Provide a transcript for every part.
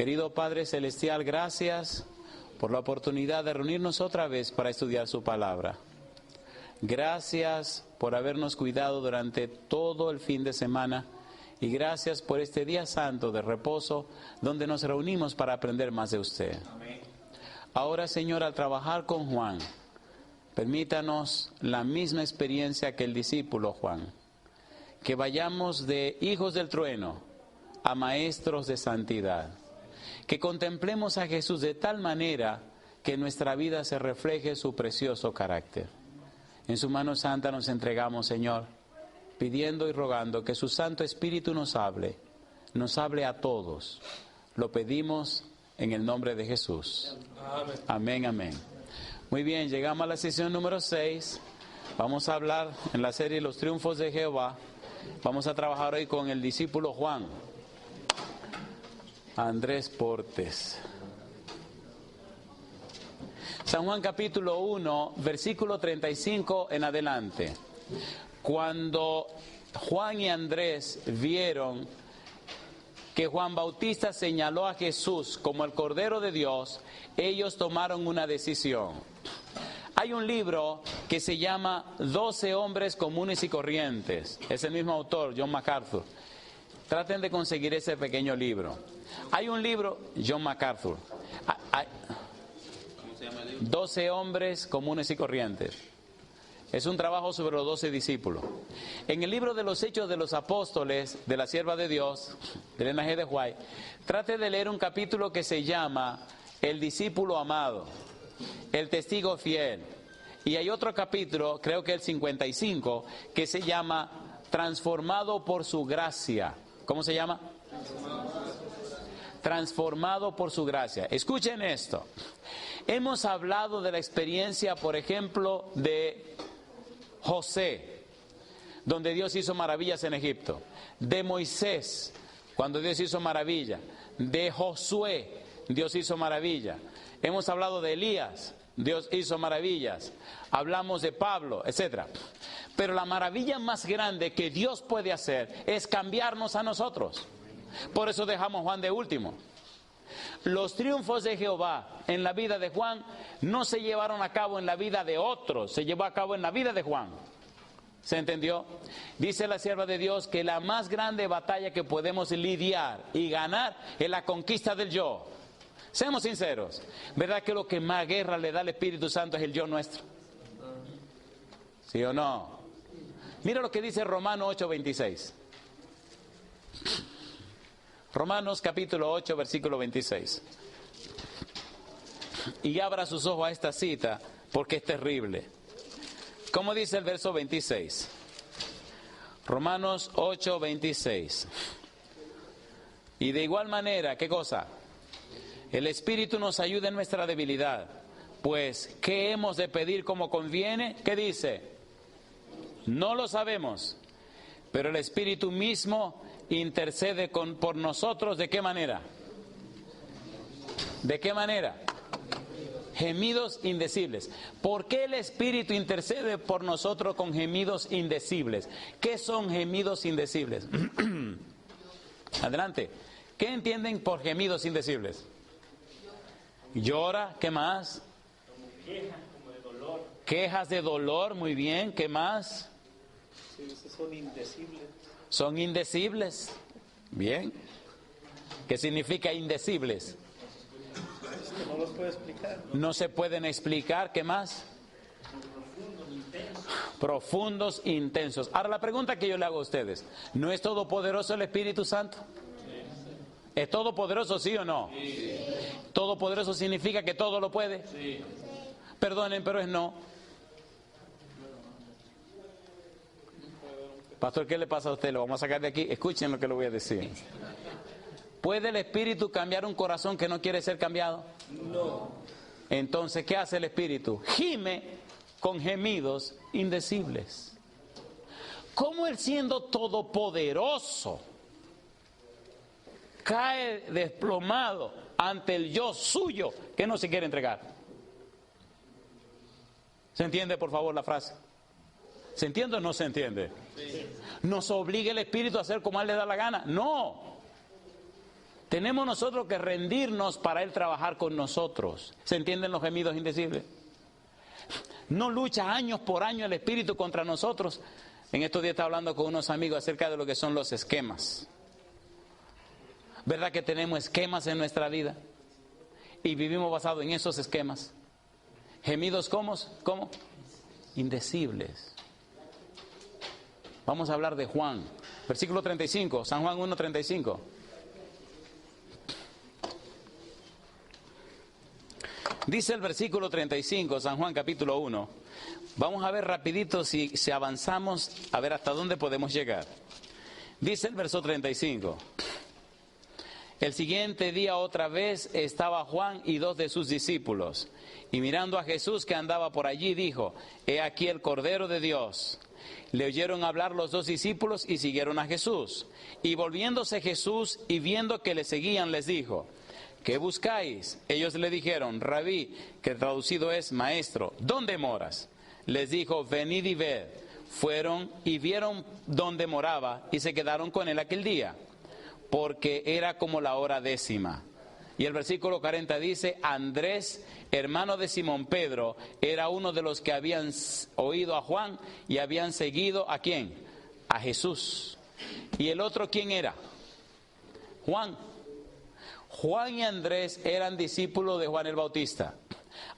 Querido Padre Celestial, gracias por la oportunidad de reunirnos otra vez para estudiar su palabra. Gracias por habernos cuidado durante todo el fin de semana y gracias por este día santo de reposo donde nos reunimos para aprender más de usted. Amén. Ahora, Señor, al trabajar con Juan, permítanos la misma experiencia que el discípulo Juan, que vayamos de hijos del trueno a maestros de santidad, que contemplemos a Jesús de tal manera que en nuestra vida se refleje su precioso carácter. En su mano santa nos entregamos, Señor, pidiendo y rogando que su Santo Espíritu nos hable a todos. Lo pedimos en el nombre de Jesús. Amén. Amén, amén. Muy bien, llegamos a la sesión número 6. Vamos a hablar en la serie Los Triunfos de Jehová. Vamos a trabajar hoy con el discípulo Juan, Andrés Portes. San Juan capítulo 1, versículo 35 en adelante. Cuando Juan y Andrés vieron que Juan Bautista señaló a Jesús como el Cordero de Dios, ellos tomaron una decisión. Hay un libro que se llama 12 hombres comunes y corrientes. Es el mismo autor, John MacArthur. Traten de conseguir ese pequeño libro. Hay un libro, John MacArthur. 12 hombres comunes y corrientes. Es un trabajo sobre los 12 discípulos. En el libro de los Hechos de los Apóstoles, de la Sierva de Dios, de Elena G. de White, trate de leer un capítulo que se llama El discípulo amado, el testigo fiel. Y hay otro capítulo, creo que el 55, que se llama Transformado por su gracia. ¿Cómo se llama? Transformado por su gracia. Escuchen esto. Hemos hablado de la experiencia, por ejemplo, de José, donde Dios hizo maravillas en Egipto. De Moisés, cuando Dios hizo maravilla. De Josué, Dios hizo maravilla. Hemos hablado de Elías, Dios hizo maravillas. Hablamos de Pablo, etc. Pero la maravilla más grande que Dios puede hacer es cambiarnos a nosotros. Por eso dejamos Juan de último. Los triunfos de Jehová en la vida de Juan no se llevaron a cabo en la vida de otros, se llevó a cabo en la vida de Juan. ¿Se entendió? Dice la sierva de Dios que la más grande batalla que podemos lidiar y ganar es la conquista del yo. Seamos sinceros, ¿verdad que lo que más guerra le da al Espíritu Santo es el yo nuestro? ¿Sí o no? Mira lo que dice Romanos 8:26. Romanos capítulo 8, versículo 26. Y abra sus ojos a esta cita, porque es terrible. ¿Cómo dice el verso 26? Romanos 8, 26. Y de igual manera, ¿qué cosa? El Espíritu nos ayuda en nuestra debilidad. Pues, ¿qué hemos de pedir como conviene? ¿Qué dice? No lo sabemos. Pero el Espíritu mismo intercede por nosotros. ¿De qué manera? ¿De qué manera? Gemidos indecibles. ¿Por qué el Espíritu intercede por nosotros con gemidos indecibles? ¿Qué son gemidos indecibles? Adelante. ¿Qué entienden por gemidos indecibles? Llora, ¿qué más? Quejas, como de dolor. Quejas de dolor, muy bien, ¿qué más? Sí, son indecibles. Son indecibles. Bien. ¿Qué significa indecibles? Es que no los puedo explicar. No se pueden explicar. ¿Qué más? Profundos, intensos. Ahora la pregunta que yo le hago a ustedes: ¿no es todopoderoso el Espíritu Santo? ¿Es todopoderoso, sí o no? Sí. ¿Todopoderoso significa que todo lo puede? Sí. Perdonen, pero es no. Pastor, ¿qué le pasa a usted? Lo vamos a sacar de aquí. Escuchen lo que le voy a decir. ¿Puede el Espíritu cambiar un corazón que no quiere ser cambiado? No. Entonces, ¿qué hace el Espíritu? Gime con gemidos indecibles. ¿Cómo Él, siendo todopoderoso, cae desplomado ante el yo suyo que no se quiere entregar? ¿Se entiende, por favor, la frase? ¿Se entiende o no se entiende? Sí. ¿Nos obliga el Espíritu a hacer como a Él le da la gana? No. Tenemos nosotros que rendirnos para Él trabajar con nosotros. ¿Se entienden los gemidos indecibles? No lucha años por año el Espíritu contra nosotros. En estos días estaba hablando con unos amigos acerca de lo que son los esquemas. ¿Verdad que tenemos esquemas en nuestra vida? Y vivimos basados en esos esquemas. Gemidos ¿cómo? Indecibles. Vamos a hablar de Juan. Versículo 35, San Juan 1:35. Dice el versículo 35, San Juan capítulo 1. Vamos a ver rapidito si avanzamos, a ver hasta dónde podemos llegar. Dice el verso 35. El siguiente día otra vez estaba Juan y 2 de sus discípulos. Y mirando a Jesús que andaba por allí, dijo: He aquí el Cordero de Dios. Le oyeron hablar los 2 discípulos y siguieron a Jesús. Y volviéndose Jesús y viendo que le seguían, les dijo: ¿Qué buscáis? Ellos le dijeron: Rabí, que traducido es maestro, ¿dónde moras? Les dijo: Venid y ved. Fueron y vieron dónde moraba y se quedaron con él aquel día, porque era como la hora 10:00. Y el versículo 40 dice: Andrés, hermano de Simón Pedro, era uno de los que habían oído a Juan y habían seguido ¿a quién? A Jesús. ¿Y el otro quién era? Juan. Juan y Andrés eran discípulos de Juan el Bautista.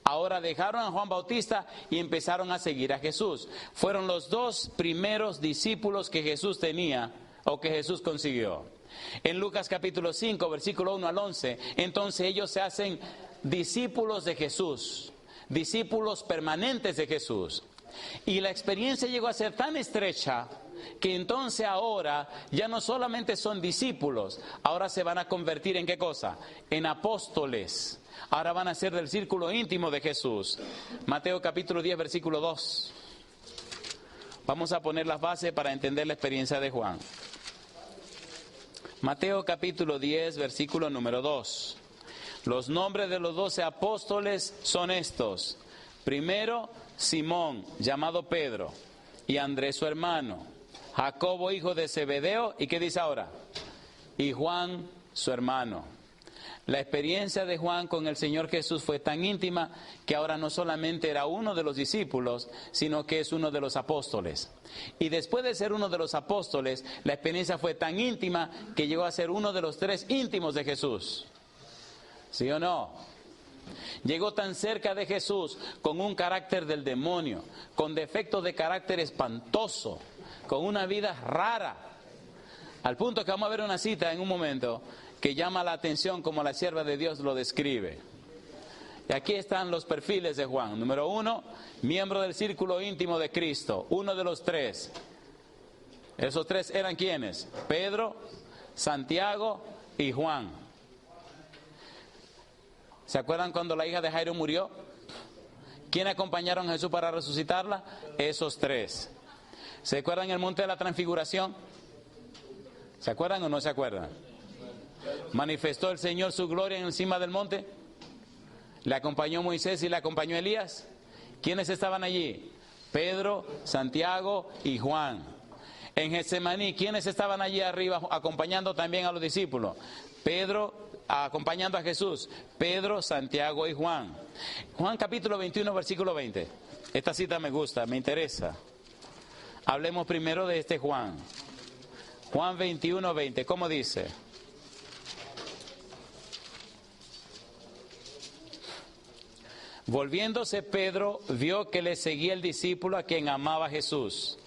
Ahora dejaron a Juan Bautista y empezaron a seguir a Jesús. Fueron los 2 primeros discípulos que Jesús tenía o que Jesús consiguió. En Lucas capítulo 5, versículo 1 al 11, entonces ellos se hacen discípulos de Jesús, discípulos permanentes de Jesús. Y la experiencia llegó a ser tan estrecha que entonces ahora ya no solamente son discípulos, ahora se van a convertir en ¿qué cosa? En apóstoles. Ahora van a ser del círculo íntimo de Jesús. Mateo capítulo 10, versículo 2. Vamos a poner las bases para entender la experiencia de Juan. Mateo capítulo 10, versículo número 2. Los nombres de los 12 apóstoles son estos. Primero, Simón, llamado Pedro, y Andrés su hermano, Jacobo hijo de Zebedeo, ¿y qué dice ahora? Y Juan su hermano. La experiencia de Juan con el Señor Jesús fue tan íntima que ahora no solamente era uno de los discípulos, sino que es uno de los apóstoles. Y después de ser uno de los apóstoles, la experiencia fue tan íntima que llegó a ser uno de los 3 íntimos de Jesús. ¿Sí o no? Llegó tan cerca de Jesús con un carácter del demonio, con defectos de carácter espantoso, con una vida rara, al punto que vamos a ver una cita en un momento que llama la atención como la sierva de Dios lo describe. Y aquí están los perfiles de Juan. Número 1, miembro del círculo íntimo de Cristo, uno de los 3. Esos 3 eran ¿quiénes? Pedro, Santiago y Juan. ¿Se acuerdan cuando la hija de Jairo murió? ¿Quién acompañaron a Jesús para resucitarla? Esos 3. ¿Se acuerdan el monte de la transfiguración? ¿Se acuerdan o no se acuerdan? ¿Manifestó el Señor su gloria encima del monte? ¿Le acompañó Moisés y le acompañó Elías? ¿Quiénes estaban allí? Pedro, Santiago y Juan. En Getsemaní, ¿quiénes estaban allí arriba acompañando también a los discípulos? Pedro, acompañando a Jesús, Pedro, Santiago y Juan. Juan capítulo 21, versículo 20. Esta cita me gusta, me interesa. Hablemos primero de este Juan. Juan 21, 20, ¿cómo dice? Volviéndose Pedro, vio que le seguía el discípulo a quien amaba Jesús,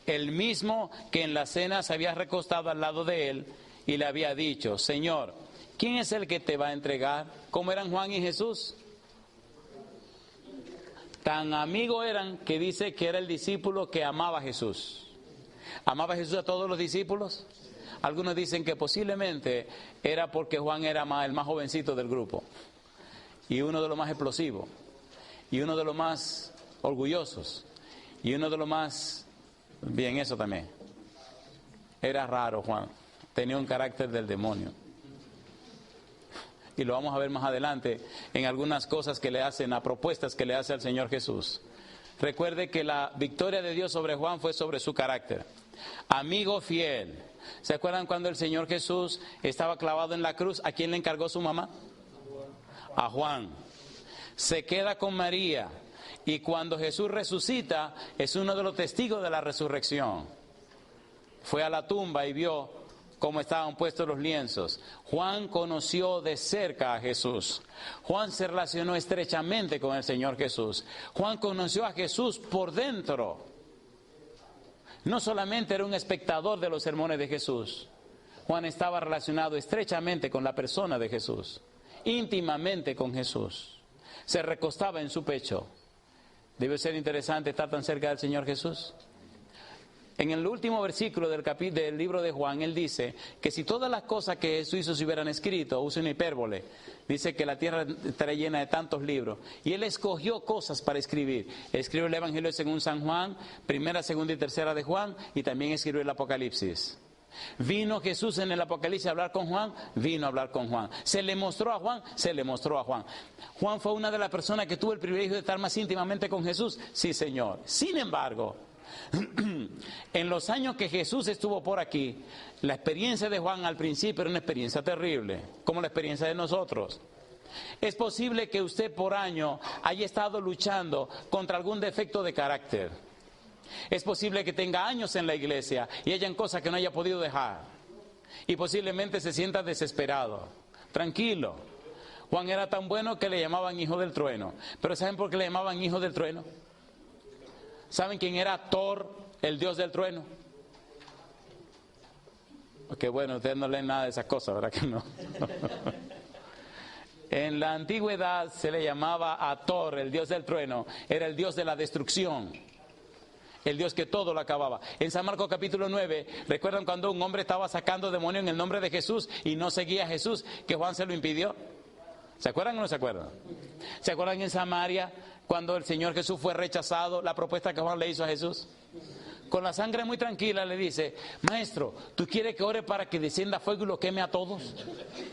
el mismo que en la cena se había recostado al lado de él y le había dicho: Señor, ¿quién es el que te va a entregar? ¿Cómo eran Juan y Jesús? Tan amigos eran que dice que era el discípulo que amaba a Jesús. ¿Amaba Jesús a todos los discípulos? Algunos dicen que posiblemente era porque Juan era el más jovencito del grupo y uno de los más explosivos y uno de los más orgullosos y uno de los más... Bien, eso también. Era raro Juan, tenía un carácter del demonio. Y lo vamos a ver más adelante en algunas cosas que le hacen, a propuestas que le hace al Señor Jesús. Recuerde que la victoria de Dios sobre Juan fue sobre su carácter. amigo fiel. ¿Se acuerdan cuando el Señor Jesús estaba clavado en la cruz? ¿A quién le encargó su mamá? A Juan. Se queda con María y cuando Jesús resucita es uno de los testigos de la resurrección. Fue a la tumba y vio cómo estaban puestos los lienzos. Juan conoció de cerca a Jesús. Juan se relacionó estrechamente con el Señor Jesús. Juan conoció a Jesús por dentro. No solamente era un espectador de los sermones de Jesús. Juan estaba relacionado estrechamente con la persona de Jesús, íntimamente con Jesús. Se recostaba en su pecho. Debe ser interesante estar tan cerca del Señor Jesús. En el último versículo del libro de Juan, él dice que si todas las cosas que Jesús hizo se hubieran escrito, usa una hipérbole, dice que la tierra estaría llena de tantos libros. Y él escogió cosas para escribir. Escribió el Evangelio según San Juan, primera, segunda y tercera de Juan, y también escribió el Apocalipsis. ¿Vino Jesús en el Apocalipsis a hablar con Juan? Vino a hablar con Juan. ¿Se le mostró a Juan? Se le mostró a Juan. ¿Juan fue una de las personas que tuvo el privilegio de estar más íntimamente con Jesús? Sí, Señor. Sin embargo, en los años que Jesús estuvo por aquí, la experiencia de Juan al principio era una experiencia terrible, como la experiencia de nosotros. Es posible que usted por año haya estado luchando contra algún defecto de carácter. Es posible que tenga años en la iglesia y hayan cosas que no haya podido dejar. Y posiblemente se sienta desesperado. Tranquilo. Juan era tan bueno que le llamaban hijo del trueno. Pero ¿saben por qué le llamaban hijo del trueno? ¿Saben quién era Thor, el dios del trueno? Porque bueno, ustedes no leen nada de esas cosas, ¿verdad que no? En la antigüedad se le llamaba a Thor, el dios del trueno. Era el dios de la destrucción. El Dios que todo lo acababa. En San Marcos capítulo 9, ¿recuerdan cuando un hombre estaba sacando demonios en el nombre de Jesús y no seguía a Jesús, que Juan se lo impidió? ¿Se acuerdan o no se acuerdan? ¿Se acuerdan en Samaria cuando el Señor Jesús fue rechazado, la propuesta que Juan le hizo a Jesús? Con la sangre muy tranquila le dice: Maestro, ¿tú quieres que ore para que descienda fuego y lo queme a todos?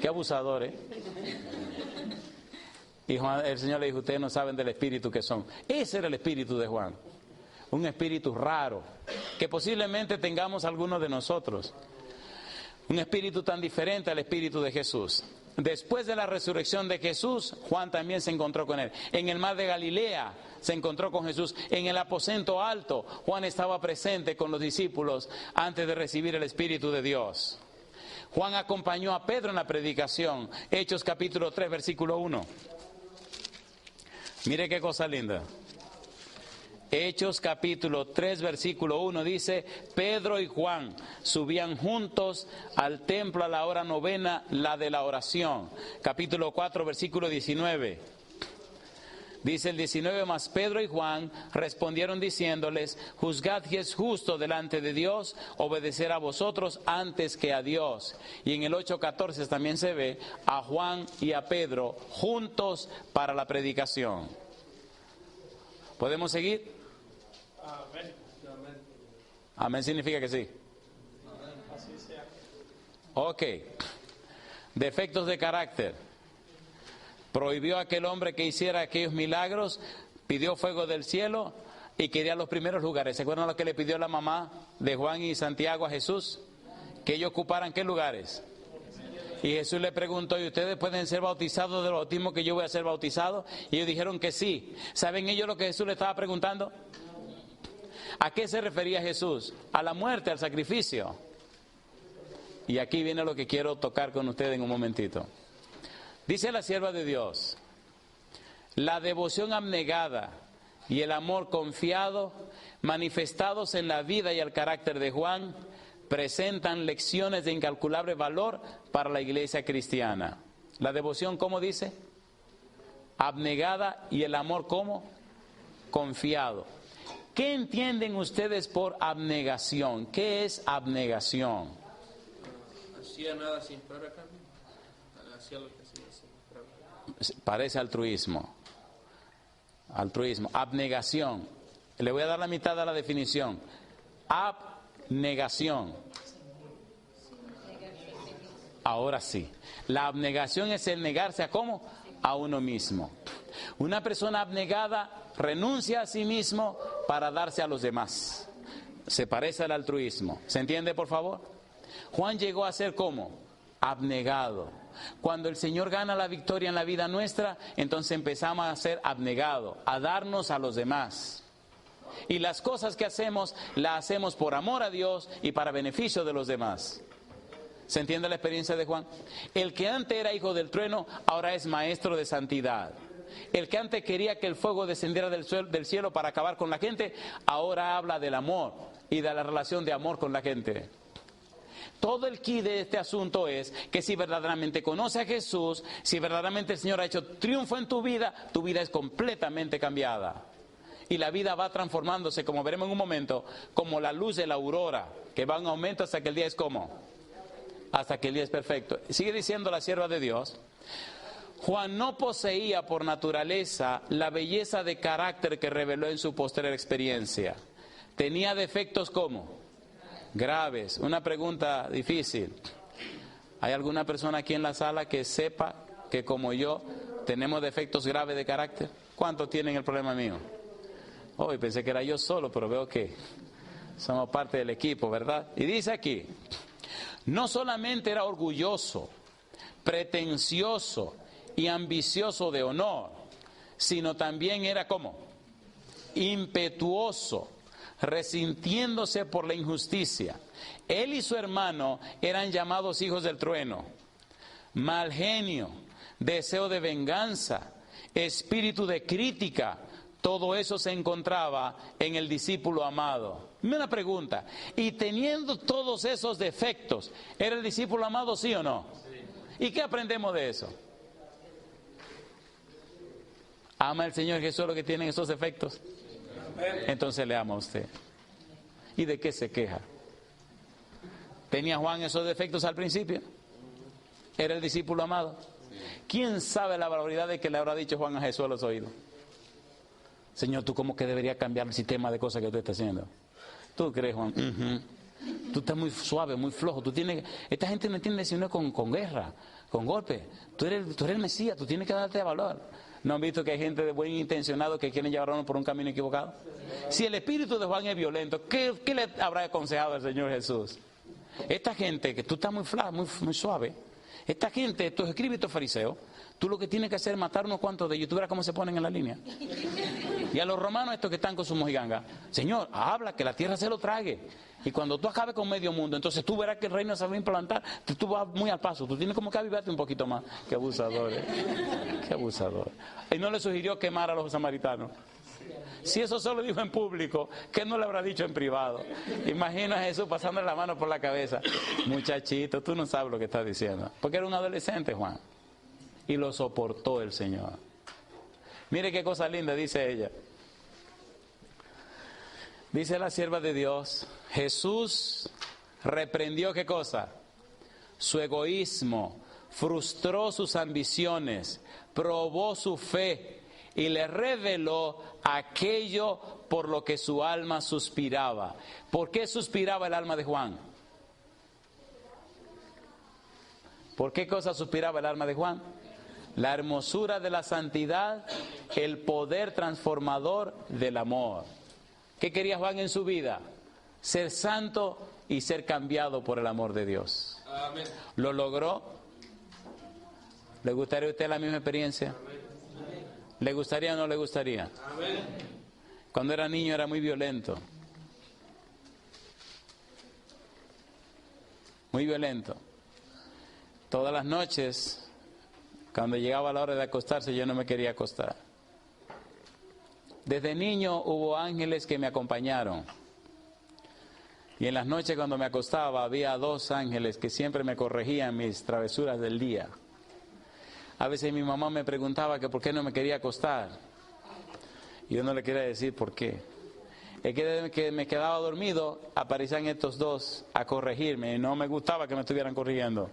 Qué abusador, ¿eh? Y Juan, el Señor le dijo: ustedes no saben del espíritu que son. Ese era el espíritu de Juan. Un espíritu raro, que posiblemente tengamos algunos de nosotros. Un espíritu tan diferente al espíritu de Jesús. Después de la resurrección de Jesús, Juan también se encontró con él. En el mar de Galilea se encontró con Jesús. En el aposento alto, Juan estaba presente con los discípulos antes de recibir el Espíritu de Dios. Juan acompañó a Pedro en la predicación. Hechos capítulo 3, versículo 1. Mire qué cosa linda. Hechos capítulo 3 versículo 1 dice: Pedro y Juan subían juntos al templo a la hora novena, la de la oración. Capítulo 4 versículo 19. Dice el 19: mas Pedro y Juan respondieron diciéndoles: juzgad si es justo delante de Dios obedecer a vosotros antes que a Dios. Y en el 8:14 también se ve a Juan y a Pedro juntos para la predicación. ¿Podemos seguir? Amén. Amén significa que sí. Así sea. Ok. Defectos de carácter. Prohibió a aquel hombre que hiciera aquellos milagros, pidió fuego del cielo y quería los primeros lugares. ¿Se acuerdan lo que le pidió la mamá de Juan y Santiago a Jesús? Que ellos ocuparan ¿qué lugares? Y Jesús le preguntó: ¿y ustedes pueden ser bautizados del bautismo que yo voy a ser bautizado? Y ellos dijeron que sí. ¿Saben ellos lo que Jesús le estaba preguntando? ¿A qué se refería Jesús? A la muerte, al sacrificio. Y aquí viene lo que quiero tocar con ustedes en un momentito. Dice la sierva de Dios: la devoción abnegada y el amor confiado manifestados en la vida y el carácter de Juan presentan lecciones de incalculable valor para la iglesia cristiana. La devoción, ¿cómo dice? Abnegada, y el amor, ¿cómo? Confiado. ¿Qué entienden ustedes por abnegación? ¿Qué es abnegación? Hacía nada sin esperar a cambio. Hacía lo que hacía sin esperar a cambio. Parece altruismo. Altruismo. Abnegación. Le voy a dar la mitad de la definición. Abnegación. Ahora sí. La abnegación es el negarse a ¿cómo? A uno mismo. Una persona abnegada renuncia a sí mismo para darse a los demás. se parece al altruismo. ¿Se entiende, por favor? Juan llegó a ser ¿cómo? Abnegado. Cuando el Señor gana la victoria en la vida nuestra, entonces empezamos a ser abnegados, a darnos a los demás. Y las cosas que hacemos, las hacemos por amor a Dios y para beneficio de los demás. ¿Se entiende la experiencia de Juan? El que antes era hijo del trueno, ahora es maestro de santidad. El que antes quería que el fuego descendiera del cielo para acabar con la gente, ahora habla del amor y de la relación de amor con la gente. Todo el quid de este asunto es que si verdaderamente conoces a Jesús, si verdaderamente el Señor ha hecho triunfo en tu vida es completamente cambiada. Y la vida va transformándose, como veremos en un momento, como la luz de la aurora, que va en aumento hasta que el día es como, hasta que el día es perfecto. Sigue diciendo la sierva de Dios, Juan no poseía por naturaleza la belleza de carácter que reveló en su posterior experiencia. Tenía defectos como graves. Una pregunta difícil. ¿Hay alguna persona aquí en la sala que sepa que como yo tenemos defectos graves de carácter? ¿Cuántos tienen el problema mío? Hoy pensé que era yo solo, pero veo que somos parte del equipo, ¿verdad? Y dice aquí, no solamente era orgulloso, pretencioso y ambicioso de honor, sino también era ¿cómo? Impetuoso, resintiéndose por la injusticia. Él y su hermano eran llamados hijos del trueno. Mal genio, deseo de venganza, espíritu de crítica, todo eso se encontraba en el discípulo amado. Una pregunta, y teniendo todos esos defectos, ¿era el discípulo amado, sí o no? Sí. ¿Y qué aprendemos de eso? ¿Ama el Señor Jesús lo que tienen esos defectos? Entonces le ama a usted. ¿Y de qué se queja? ¿Tenía Juan esos defectos al principio? ¿Era el discípulo amado? ¿Quién sabe la barbaridad de que le habrá dicho Juan a Jesús a los oídos? Señor, ¿tú cómo que debería cambiar el sistema de cosas que tú estás haciendo? ¿Tú crees, Juan? Tú estás muy suave, muy flojo. Esta gente no entiende sino con guerra, con golpe. Tú eres el Mesías, tú tienes que darte valor. ¿No han visto que hay gente de buen intencionado que quieren llevar a uno por un camino equivocado? Si el espíritu de Juan es violento, ¿qué le habrá aconsejado el Señor Jesús? Esta gente, que tú estás muy flaco, muy suave, esta gente, estos escribas y estos fariseos, tú lo que tienes que hacer es matar unos cuantos de ellos. Tú verás cómo se ponen en la línea. Y a los romanos estos que están con su mojiganga, Señor, habla, que la tierra se lo trague. Y cuando tú acabes con medio mundo, entonces tú verás que el reino se va a implantar. Tú vas muy al paso, tú tienes como que avivarte un poquito más. Qué abusador, qué abusador. Y no le sugirió quemar a los samaritanos. Si eso solo dijo en público, ¿qué no le habrá dicho en privado? Imagina a Jesús pasándole la mano por la cabeza. Muchachito, tú no sabes lo que estás diciendo. Porque era un adolescente, Juan. Y lo soportó el Señor. Mire qué cosa linda dice ella. Dice la sierva de Dios, Jesús reprendió ¿qué cosa? Su egoísmo, frustró sus ambiciones, probó su fe y le reveló aquello por lo que su alma suspiraba. ¿Por qué suspiraba el alma de Juan? ¿Por qué cosa suspiraba el alma de Juan? La hermosura de la santidad, el poder transformador del amor. ¿Qué quería Juan en su vida? Ser santo y ser cambiado por el amor de Dios. Amén. ¿Lo logró? ¿Le gustaría a usted la misma experiencia? Amén. ¿Le gustaría o no le gustaría? Amén. Cuando era niño era muy violento. Muy violento. Todas las noches, cuando llegaba la hora de acostarse, yo no me quería acostar. Desde niño hubo ángeles que me acompañaron. Y en las noches cuando me acostaba había 2 ángeles que siempre me corregían mis travesuras del día. A veces mi mamá me preguntaba que por qué no me quería acostar. Y yo no le quería decir por qué. Es que desde que me quedaba dormido aparecían estos 2 a corregirme. Y no me gustaba que me estuvieran corrigiendo.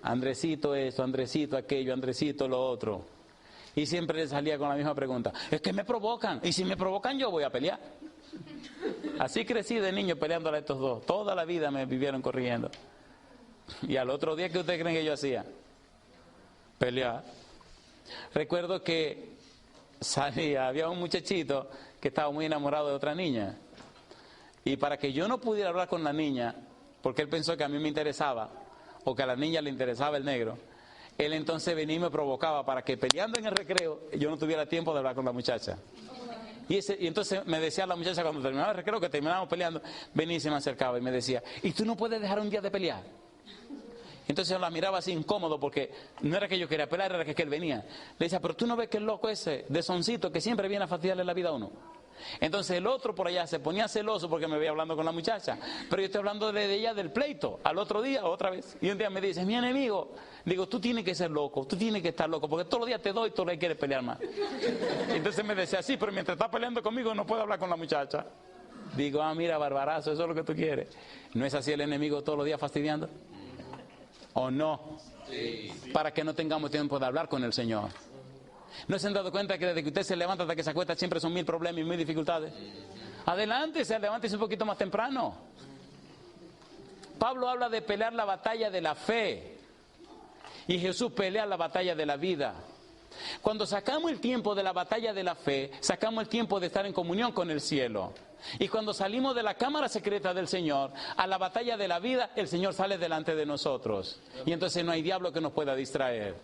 Andresito esto, Andresito aquello, Andresito lo otro. Y siempre le salía con la misma pregunta. Es que me provocan. Y si me provocan yo voy a pelear. Así crecí de niño peleándole a estos 2. Toda la vida me vivieron corrigiendo. Y al otro día, ¿qué ustedes creen que yo hacía? Pelear. Recuerdo que había un muchachito que estaba muy enamorado de otra niña. Y para que yo no pudiera hablar con la niña, porque él pensó que a mí me interesaba, o que a la niña le interesaba el negro, él entonces venía y me provocaba para que peleando en el recreo yo no tuviera tiempo de hablar con la muchacha. Y entonces me decía la muchacha cuando terminaba el recreo, que terminábamos peleando, venía y se me acercaba y me decía, ¿y tú no puedes dejar un día de pelear? Entonces yo la miraba así incómodo, porque no era que yo quería pelear, era que él venía. Le decía, pero tú no ves que el loco ese de soncito que siempre viene a fastidiarle la vida a uno. Entonces el otro por allá se ponía celoso porque me veía hablando con la muchacha, pero yo estoy hablando de ella del pleito, al otro día otra vez. Y un día me dice, mi enemigo, digo, tú tienes que ser loco, tú tienes que estar loco, porque todos los días te doy y todos los días quieres pelear más. Entonces me decía, sí, pero mientras estás peleando conmigo no puedo hablar con la muchacha. Digo, mira, barbarazo, eso es lo que tú quieres. ¿No es así el enemigo todos los días fastidiando? ¿O no? Sí. Para que no tengamos tiempo de hablar con el Señor. ¿No se han dado cuenta que desde que usted se levanta hasta que se acuesta siempre son 1000 problemas y 1000 dificultades? Adelante, levántese un poquito más temprano. Pablo habla de pelear la batalla de la fe. Y Jesús pelea la batalla de la vida. Cuando sacamos el tiempo de la batalla de la fe, sacamos el tiempo de estar en comunión con el cielo. Y cuando salimos de la cámara secreta del Señor a la batalla de la vida, el Señor sale delante de nosotros. Y entonces no hay diablo que nos pueda distraer.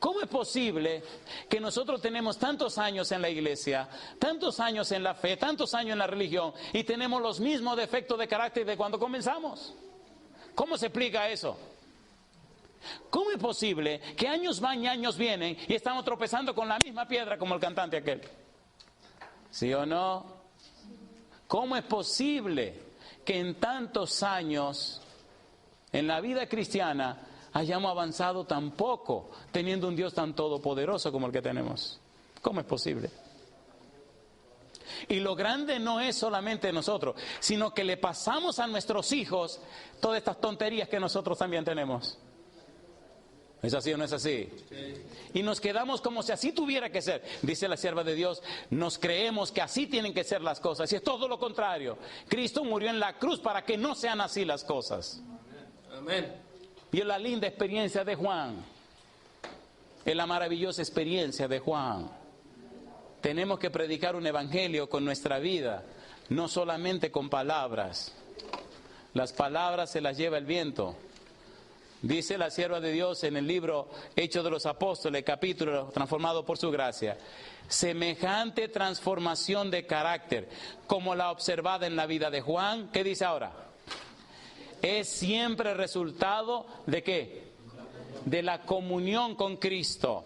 ¿Cómo es posible que nosotros tenemos tantos años en la iglesia, tantos años en la fe, tantos años en la religión y tenemos los mismos defectos de carácter de cuando comenzamos? ¿Cómo se explica eso? ¿Cómo es posible que años van y años vienen y estamos tropezando con la misma piedra como el cantante aquel? ¿Sí o no? ¿Cómo es posible que en tantos años en la vida cristiana hayamos avanzado tan poco, teniendo un Dios tan todopoderoso como el que tenemos? ¿Cómo es posible? Y lo grande no es solamente nosotros, sino que le pasamos a nuestros hijos todas estas tonterías que nosotros también tenemos. ¿Es así o no es así? Sí. Y nos quedamos como si así tuviera que ser. Dice la sierva de Dios, nos creemos que así tienen que ser las cosas. Y es todo lo contrario. Cristo murió en la cruz para que no sean así las cosas. Amén. Y es la linda experiencia de Juan. Es la maravillosa experiencia de Juan. Tenemos que predicar un evangelio con nuestra vida, no solamente con palabras. Las palabras se las lleva el viento. Dice la sierva de Dios en el libro Hechos de los Apóstoles, capítulo transformado por su gracia. Semejante transformación de carácter como la observada en la vida de Juan, ¿qué dice ahora? Es siempre resultado ¿de qué? De la comunión con Cristo.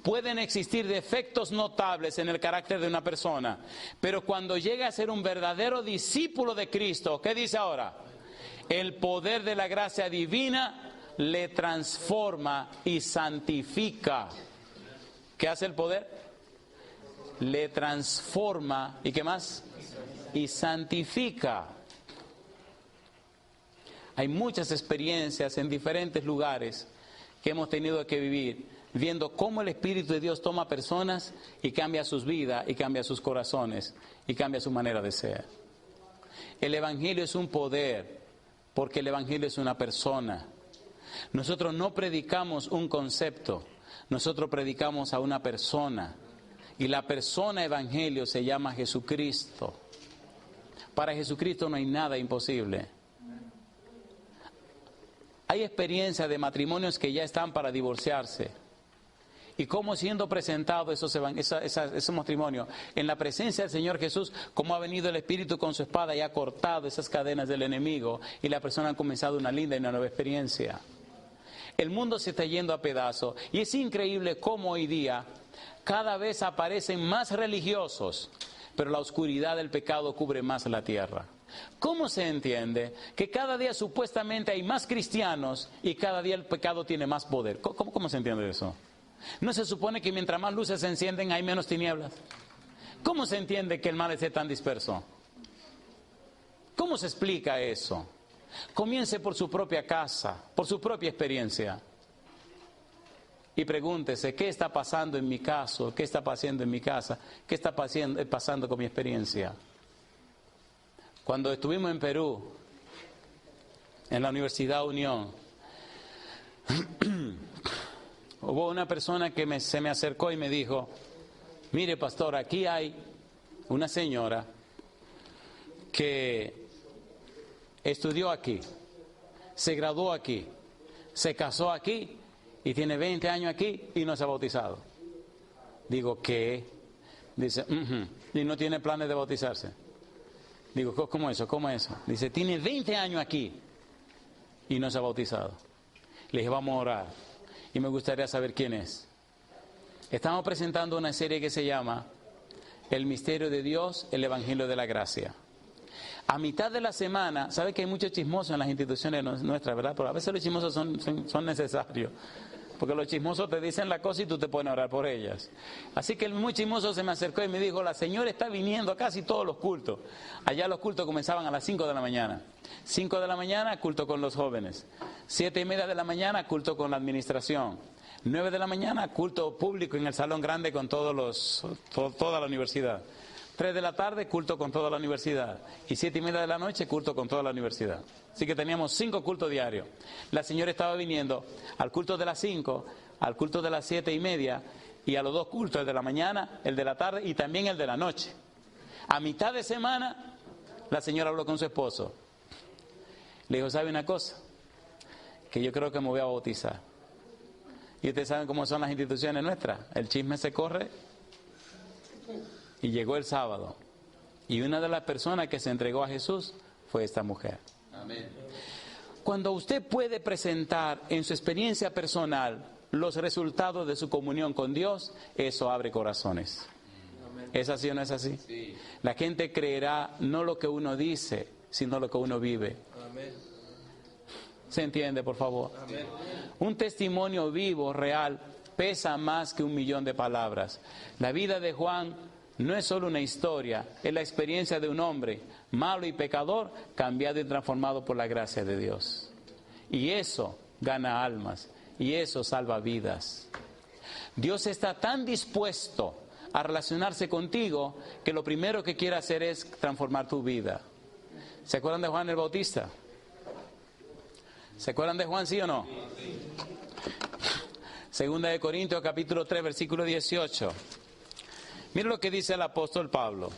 Pueden existir defectos notables en el carácter de una persona, pero cuando llega a ser un verdadero discípulo de Cristo, ¿qué dice ahora? El poder de la gracia divina le transforma y santifica. ¿Qué hace el poder? Le transforma y ¿qué más? Y santifica. Hay muchas experiencias en diferentes lugares que hemos tenido que vivir, viendo cómo el Espíritu de Dios toma personas y cambia sus vidas y cambia sus corazones y cambia su manera de ser. El Evangelio es un poder, porque el Evangelio es una persona. Nosotros no predicamos un concepto, nosotros predicamos a una persona. Y la persona evangelio se llama Jesucristo. Para Jesucristo no hay nada imposible. Hay experiencias de matrimonios que ya están para divorciarse. Y cómo siendo presentados esos matrimonios en la presencia del Señor Jesús, cómo ha venido el Espíritu con su espada y ha cortado esas cadenas del enemigo y la persona ha comenzado una linda y una nueva experiencia. El mundo se está yendo a pedazos y es increíble cómo hoy día cada vez aparecen más religiosos, pero la oscuridad del pecado cubre más la tierra. ¿Cómo se entiende que cada día supuestamente hay más cristianos y cada día el pecado tiene más poder? ¿Cómo se entiende eso? ¿No se supone que mientras más luces se encienden hay menos tinieblas? ¿Cómo se entiende que el mal esté tan disperso? ¿Cómo se explica eso? Comience por su propia casa, por su propia experiencia. Y pregúntese, ¿qué está pasando en mi caso? ¿Qué está pasando en mi casa? ¿Qué está pasando con mi experiencia? Cuando estuvimos en Perú, en la Universidad Unión, hubo una persona que se me acercó y me dijo, mire pastor, aquí hay una señora que estudió aquí, se graduó aquí, se casó aquí y tiene 20 años aquí y no se ha bautizado. Digo, ¿qué? Dice, y no tiene planes de bautizarse. Digo, ¿cómo eso? ¿Cómo eso? Dice, tiene 20 años aquí y no se ha bautizado. Le dije, vamos a orar. Y me gustaría saber quién es. Estamos presentando una serie que se llama El Misterio de Dios, el Evangelio de la Gracia. A mitad de la semana, ¿sabe que hay muchos chismosos en las instituciones nuestras, verdad? Pero a veces los chismosos son necesarios. Porque los chismosos te dicen la cosa y tú te pones a orar por ellas. Así que el muy chismoso se me acercó y me dijo, la señora está viniendo a casi todos los cultos. Allá los cultos comenzaban a las 5 de la mañana. 5 de la mañana, culto con los jóvenes. 7:30 de la mañana, culto con la administración. 9 de la mañana, culto público en el salón grande con toda la universidad. 3 de la tarde, culto con toda la universidad. Y 7:30 de la noche, culto con toda la universidad. Así que teníamos 5 cultos diarios. La señora estaba viniendo al culto de las 5, al culto de las 7:30 y a los 2 cultos, el de la mañana, el de la tarde y también el de la noche. A mitad de semana, la señora habló con su esposo. Le dijo, ¿sabe una cosa? Que yo creo que me voy a bautizar. Y ustedes saben cómo son las instituciones nuestras. El chisme se corre. Y llegó el sábado. Y una de las personas que se entregó a Jesús fue esta mujer. Amén. Cuando usted puede presentar en su experiencia personal los resultados de su comunión con Dios, eso abre corazones. Amén. ¿Es así o no es así? Sí. La gente creerá no lo que uno dice, sino lo que uno vive. Amén. ¿Se entiende, por favor? Amén. Un testimonio vivo, real, pesa más que 1.000.000 de palabras. La vida de Juan no es solo una historia, es la experiencia de un hombre malo y pecador, cambiado y transformado por la gracia de Dios. Y eso gana almas, y eso salva vidas. Dios está tan dispuesto a relacionarse contigo que lo primero que quiere hacer es transformar tu vida. ¿Se acuerdan de Juan el Bautista? ¿Se acuerdan de Juan, sí o no? Segunda de Corintios, capítulo 3, versículo 18. Mira lo que dice el apóstol Pablo.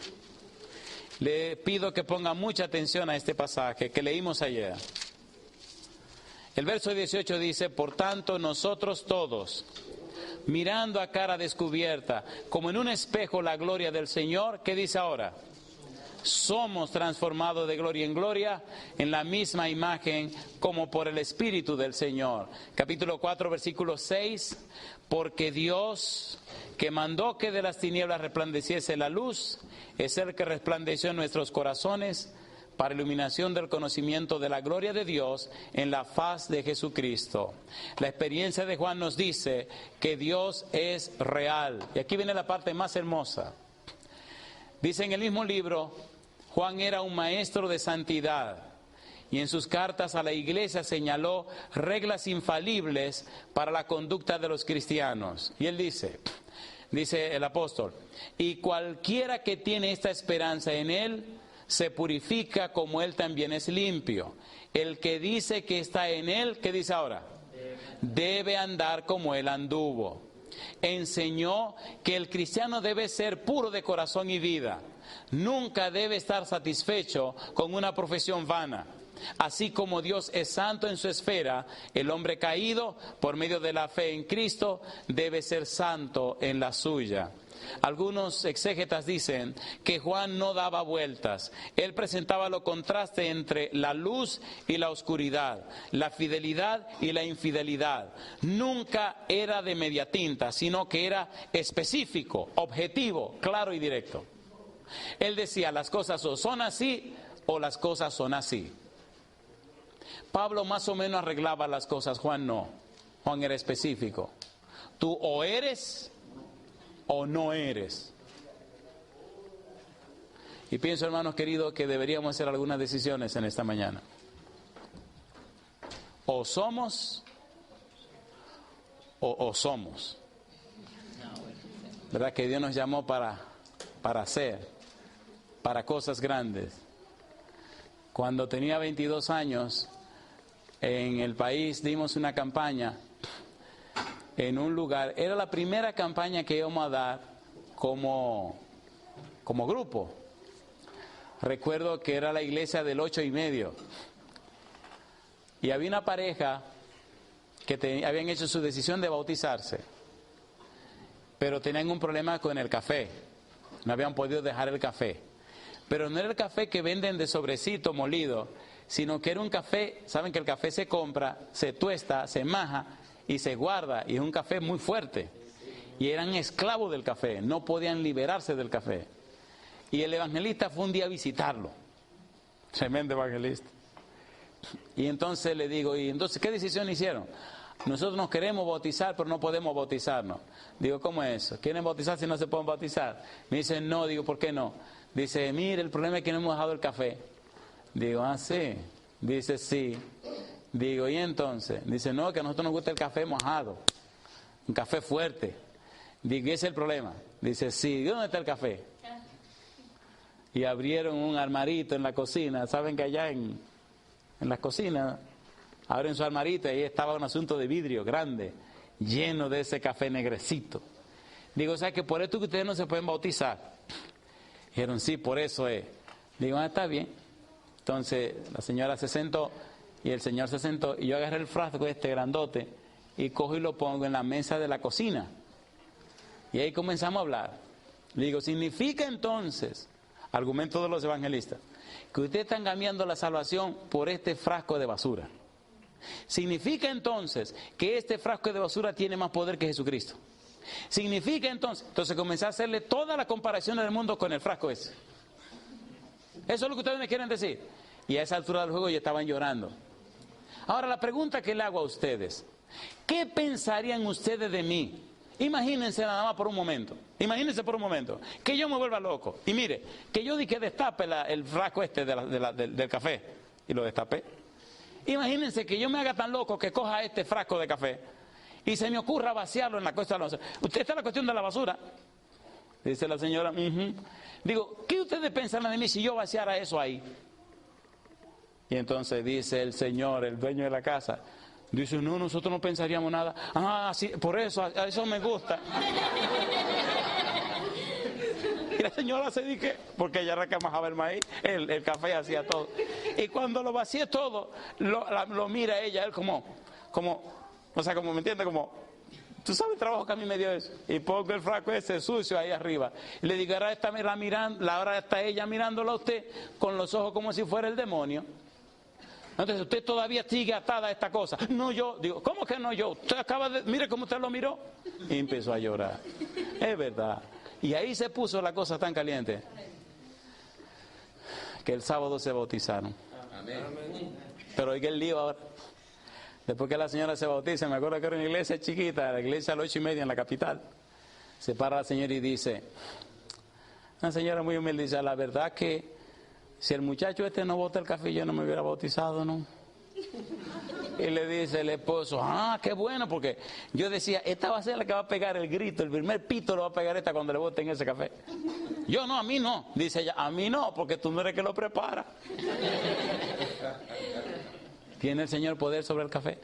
Le pido que ponga mucha atención a este pasaje que leímos ayer. El verso 18 dice, por tanto nosotros todos, mirando a cara descubierta, como en un espejo la gloria del Señor, ¿qué dice ahora? Somos transformados de gloria en gloria en la misma imagen como por el Espíritu del Señor. Capítulo 4, versículo 6. Porque Dios, que mandó que de las tinieblas resplandeciese la luz, es el que resplandeció en nuestros corazones para iluminación del conocimiento de la gloria de Dios en la faz de Jesucristo. La experiencia de Juan nos dice que Dios es real. Y aquí viene la parte más hermosa. Dice en el mismo libro, Juan era un maestro de santidad y en sus cartas a la iglesia señaló reglas infalibles para la conducta de los cristianos. Y él dice el apóstol, y cualquiera que tiene esta esperanza en él, se purifica como él también es limpio. El que dice que está en él, ¿qué dice ahora? Debe andar como él anduvo. Enseñó que el cristiano debe ser puro de corazón y vida. Nunca debe estar satisfecho con una profesión vana. Así como Dios es santo en su esfera, el hombre caído, por medio de la fe en Cristo, debe ser santo en la suya. Algunos exégetas dicen que Juan no daba vueltas. Él presentaba los contrastes entre la luz y la oscuridad, la fidelidad y la infidelidad. Nunca era de media tinta, sino que era específico, objetivo, claro y directo. Él decía, las cosas o son así o las cosas son así. Pablo más o menos arreglaba las cosas, Juan no. Juan era específico. Tú o eres o no eres. Y pienso, hermanos queridos, que deberíamos hacer algunas decisiones en esta mañana. O somos o somos. ¿Verdad que Dios nos llamó para hacer, para cosas grandes? Cuando tenía 22 años, en el país dimos una campaña en un lugar. Era la primera campaña que íbamos a dar como grupo. Recuerdo que era la iglesia del 8:30. Y había una pareja que habían hecho su decisión de bautizarse, pero tenían un problema con el café. No habían podido dejar el café. Pero no era el café que venden de sobrecito molido, sino que era un café, saben que el café se compra, se tuesta, se maja y se guarda, y es un café muy fuerte. Y eran esclavos del café, no podían liberarse del café. Y el evangelista fue un día a visitarlo. Tremendo evangelista. Y entonces le digo, ¿y entonces qué decisión hicieron? Nosotros nos queremos bautizar, pero no podemos bautizarnos. Digo, ¿cómo es eso? ¿Quieren bautizar si no se pueden bautizar? Me dicen, no. Digo, ¿por qué no? Dice, mire, el problema es que no hemos dejado el café. Digo, ah, sí. Dice, sí. Digo, ¿y entonces? Dice, no, que a nosotros nos gusta el café mojado, un café fuerte. Digo, ¿ese es el problema? Dice, sí. ¿Dónde está el café? Y abrieron un armarito en la cocina. Saben que allá en las cocinas abren su armarito y ahí estaba un asunto de vidrio grande, lleno de ese café negrecito. Digo, o sea que por esto que ustedes no se pueden bautizar. Dijeron, sí, por eso es. Digo, ah, está bien. Entonces la señora se sentó y el señor se sentó y yo agarré el frasco este grandote y cojo y lo pongo en la mesa de la cocina. Y ahí comenzamos a hablar. Le digo, significa entonces, argumento de los evangelistas, que ustedes están cambiando la salvación por este frasco de basura. Significa entonces que este frasco de basura tiene más poder que Jesucristo. Significa entonces comencé a hacerle toda la comparación del mundo con el frasco ese. Eso es lo que ustedes me quieren decir. Y a esa altura del juego ya estaban llorando. Ahora la pregunta que le hago a ustedes, ¿qué pensarían ustedes de mí? Imagínense nada más por un momento. Imagínense por un momento que yo me vuelva loco. Y mire, que yo di que destape el frasco este del café. Y lo destapé. Imagínense que yo me haga tan loco que coja este frasco de café y se me ocurra vaciarlo en la cuesta de la basura. Usted está en la cuestión de la basura. Dice la señora, Digo, ¿qué ustedes pensarían de mí si yo vaciara eso ahí? Y entonces dice el señor, el dueño de la casa, dice, no, nosotros no pensaríamos nada. Ah, sí, por eso, a eso me gusta. Y la señora se dice, porque ella recamajaba el maíz, el café hacía todo. Y cuando lo vacié todo, lo mira ella, él como, o sea, como me entiende, como, tú sabes el trabajo que a mí me dio eso. Y pongo el frasco ese sucio ahí arriba. Y le digo, ahora está ella mirándola a usted con los ojos como si fuera el demonio. Entonces usted todavía sigue atada a esta cosa. No yo, digo, ¿cómo que no yo? Usted mire cómo usted lo miró. Y empezó a llorar. Es verdad. Y ahí se puso la cosa tan caliente que el sábado se bautizaron. Amén. Pero oiga el lío ahora. Después que la señora se bautiza, me acuerdo que era una iglesia chiquita, la iglesia a las 8:30 en la capital. Se para la señora y dice, una señora muy humilde, dice, la verdad que si el muchacho este no bota el café, yo no me hubiera bautizado, ¿no? Y le dice el esposo, qué bueno, porque yo decía, esta va a ser la que va a pegar el grito, el primer pito lo va a pegar esta cuando le boten ese café. Yo no, a mí no, dice ella, a mí no, porque tú no eres que lo prepara. ¿Tiene el Señor poder sobre el café?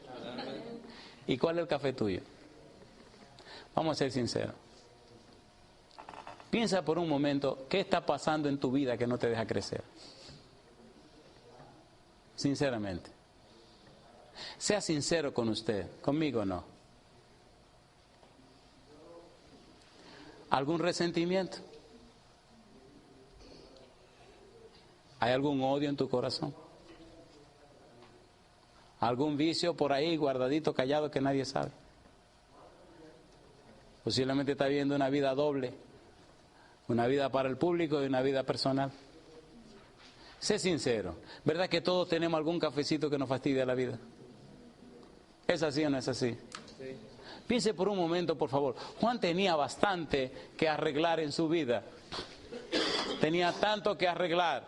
¿Y cuál es el café tuyo? Vamos a ser sinceros. Piensa por un momento, ¿qué está pasando en tu vida que no te deja crecer? Sinceramente. Sea sincero con usted, conmigo no. ¿Algún resentimiento? ¿Hay algún odio en tu corazón? ¿Algún vicio por ahí guardadito, callado que nadie sabe? Posiblemente está viviendo una vida doble, una vida para el público y una vida personal. Sé sincero, ¿verdad que todos tenemos algún cafecito que nos fastidia la vida? ¿Es así o no es así? Sí. Piense por un momento, por favor. Juan tenía bastante que arreglar en su vida. Tenía tanto que arreglar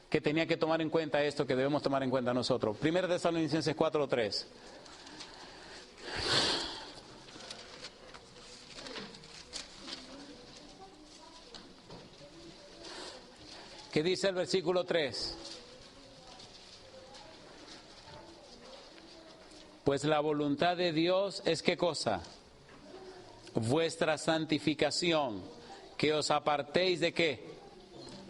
que tenía que tomar en cuenta esto que debemos tomar en cuenta nosotros. 1 Tesalonicenses 4:3. ¿Qué dice el versículo 3? Pues la voluntad de Dios es ¿qué cosa? Vuestra santificación, que os apartéis ¿de qué?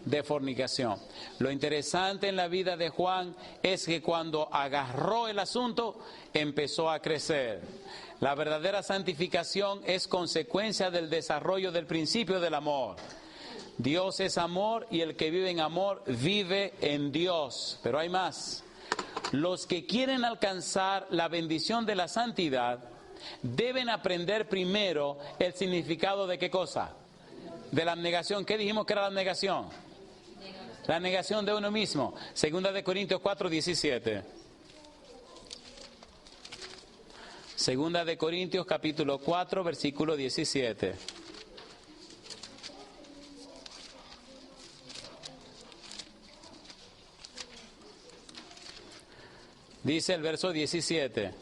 De fornicación. Lo interesante en la vida de Juan es que cuando agarró el asunto, empezó a crecer. La verdadera santificación es consecuencia del desarrollo del principio del amor. Dios es amor y el que vive en amor vive en Dios. Pero hay más. Los que quieren alcanzar la bendición de la santidad deben aprender primero el significado de ¿qué cosa? De la abnegación. ¿Qué dijimos que era la abnegación? La negación de uno mismo. Segunda de Corintios 4:17. Segunda de Corintios capítulo 4, versículo 17. Dice el verso 17.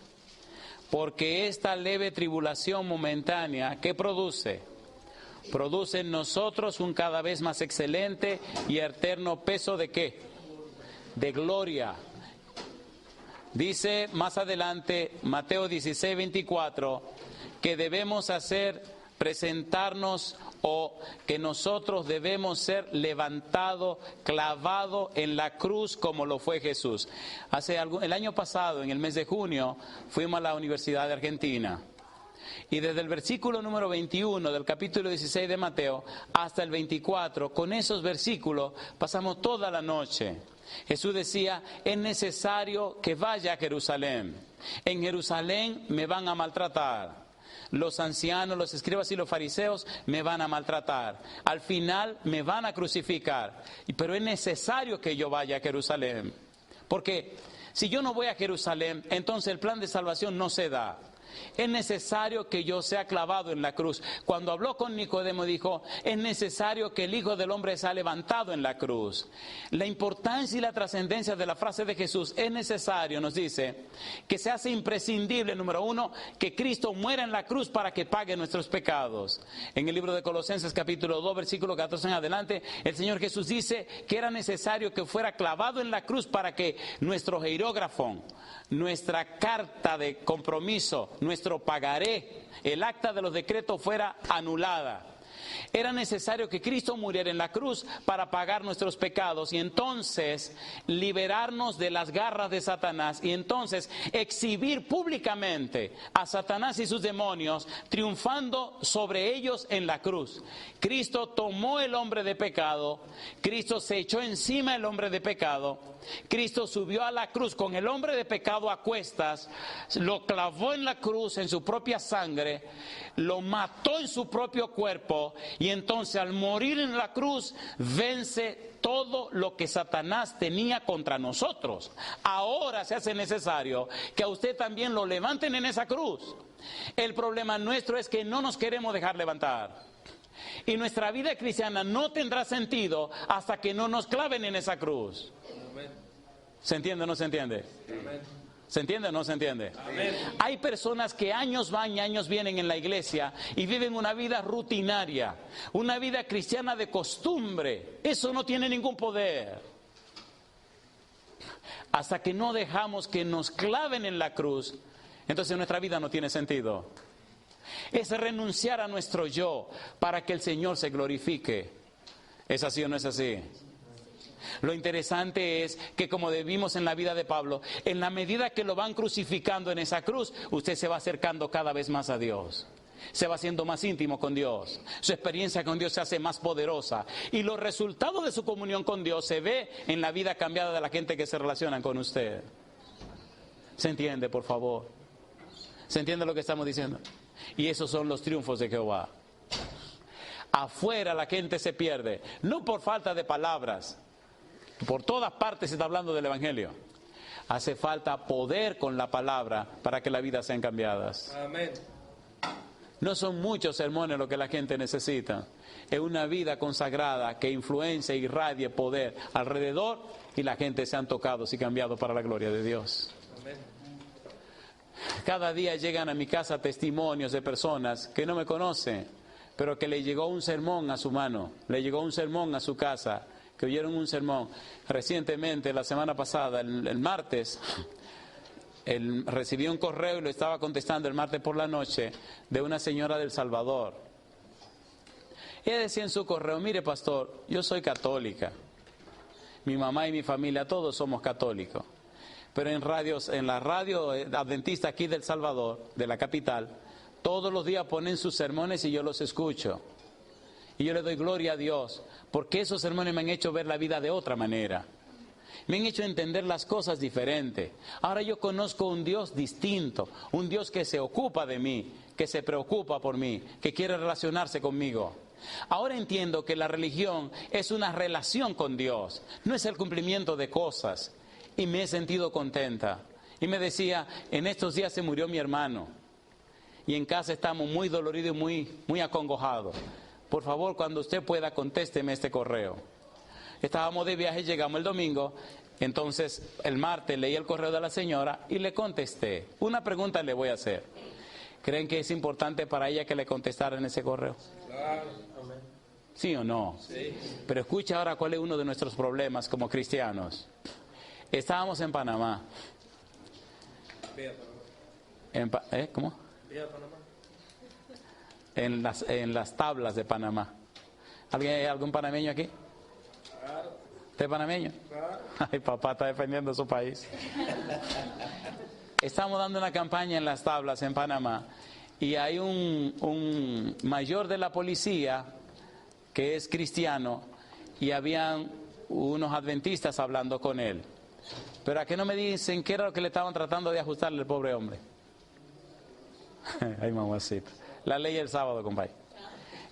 Porque esta leve tribulación momentánea, ¿qué produce? Produce en nosotros un cada vez más excelente y eterno peso ¿de qué? De gloria. Dice más adelante, Mateo 16:24, que debemos presentarnos o que nosotros debemos ser levantados, clavados en la cruz como lo fue Jesús. El año pasado, en el mes de junio, fuimos a la Universidad de Argentina. Y desde el versículo número 21 del capítulo 16 de Mateo hasta el 24, con esos versículos pasamos toda la noche. Jesús decía, es necesario que vaya a Jerusalén. En Jerusalén me van a maltratar. Los ancianos, los escribas y los fariseos me van a maltratar. Al final me van a crucificar. Pero es necesario que yo vaya a Jerusalén. Porque si yo no voy a Jerusalén, entonces el plan de salvación no se da. Es necesario que yo sea clavado en la cruz. Cuando habló con Nicodemo dijo, es necesario que el Hijo del Hombre sea levantado en la cruz. La importancia y la trascendencia de la frase de Jesús, es necesario, nos dice, que se hace imprescindible, número uno, que Cristo muera en la cruz para que pague nuestros pecados. En el libro de Colosenses capítulo 2, versículo 14 en adelante, el Señor Jesús dice que era necesario que fuera clavado en la cruz para que nuestro hierógrafo, nuestra carta de compromiso, nuestro pagaré, el acta de los decretos fuera anulada. Era necesario que Cristo muriera en la cruz para pagar nuestros pecados y entonces liberarnos de las garras de Satanás y entonces exhibir públicamente a Satanás y sus demonios triunfando sobre ellos en la cruz. Cristo tomó el hombre de pecado, Cristo se echó encima el hombre de pecado, Cristo subió a la cruz con el hombre de pecado a cuestas, lo clavó en la cruz en su propia sangre, lo mató en su propio cuerpo y entonces al morir en la cruz vence todo lo que Satanás tenía contra nosotros. Ahora se hace necesario que a usted también lo levanten en esa cruz. El problema nuestro es que no nos queremos dejar levantar. Y nuestra vida cristiana no tendrá sentido hasta que no nos claven en esa cruz. ¿Se entiende o no se entiende? ¿Se entiende o no se entiende? Amén. Hay personas que años van y años vienen en la iglesia y viven una vida rutinaria, una vida cristiana de costumbre. Eso no tiene ningún poder. Hasta que no dejamos que nos claven en la cruz, entonces nuestra vida no tiene sentido. Es renunciar a nuestro yo para que el Señor se glorifique. ¿Es así o no es así? Lo interesante es que, como vimos en la vida de Pablo, en la medida que lo van crucificando en esa cruz, usted se va acercando cada vez más a Dios. Se va haciendo más íntimo con Dios. Su experiencia con Dios se hace más poderosa. Y los resultados de su comunión con Dios se ve en la vida cambiada de la gente que se relaciona con usted. ¿Se entiende, por favor? ¿Se entiende lo que estamos diciendo? Y esos son los triunfos de Jehová. Afuera la gente se pierde, no por falta de palabras. Por todas partes se está hablando del Evangelio. Hace falta poder con la palabra para que las vidas sean cambiadas. Amén. No son muchos sermones lo que la gente necesita. Es una vida consagrada que influencia y irradie poder alrededor y la gente se han tocado y cambiado para la gloria de Dios. Amén. Cada día llegan a mi casa testimonios de personas que no me conocen, pero que le llegó un sermón a su mano, le llegó un sermón a su casa, que oyeron un sermón. Recientemente, la semana pasada, el martes, recibí un correo y lo estaba contestando el martes por la noche de una señora del Salvador. Ella decía en su correo, mire pastor, yo soy católica. Mi mamá y mi familia, todos somos católicos. Pero en la radio adventista aquí del Salvador, de la capital, todos los días ponen sus sermones y yo los escucho. Y yo le doy gloria a Dios, porque esos sermones me han hecho ver la vida de otra manera. Me han hecho entender las cosas diferentes. Ahora yo conozco un Dios distinto, un Dios que se ocupa de mí, que se preocupa por mí, que quiere relacionarse conmigo. Ahora entiendo que la religión es una relación con Dios, no es el cumplimiento de cosas. Y me he sentido contenta. Y me decía, en estos días se murió mi hermano. Y en casa estamos muy doloridos y muy acongojados. Por favor, cuando usted pueda, contésteme este correo. Estábamos de viaje, llegamos el domingo. Entonces, el martes leí el correo de la señora y le contesté. Una pregunta le voy a hacer. ¿Creen que es importante para ella que le contestara en ese correo? Claro, amén. ¿Sí o no? Sí. Pero escucha ahora cuál es uno de nuestros problemas como cristianos. Estábamos en Panamá. Ve a Panamá. ¿Cómo? Ve a Panamá. En las tablas de Panamá. ¿Algún panameño aquí? Claro, ¿Usted es panameño? claro. Ay, papá está defendiendo su país. Estamos dando una campaña en las tablas en Panamá y hay un mayor de la policía que es cristiano y habían unos adventistas hablando con él. Pero ¿a qué no me dicen qué era lo que le estaban tratando de ajustarle al pobre hombre? Ay, mamacita. La ley del sábado, compadre.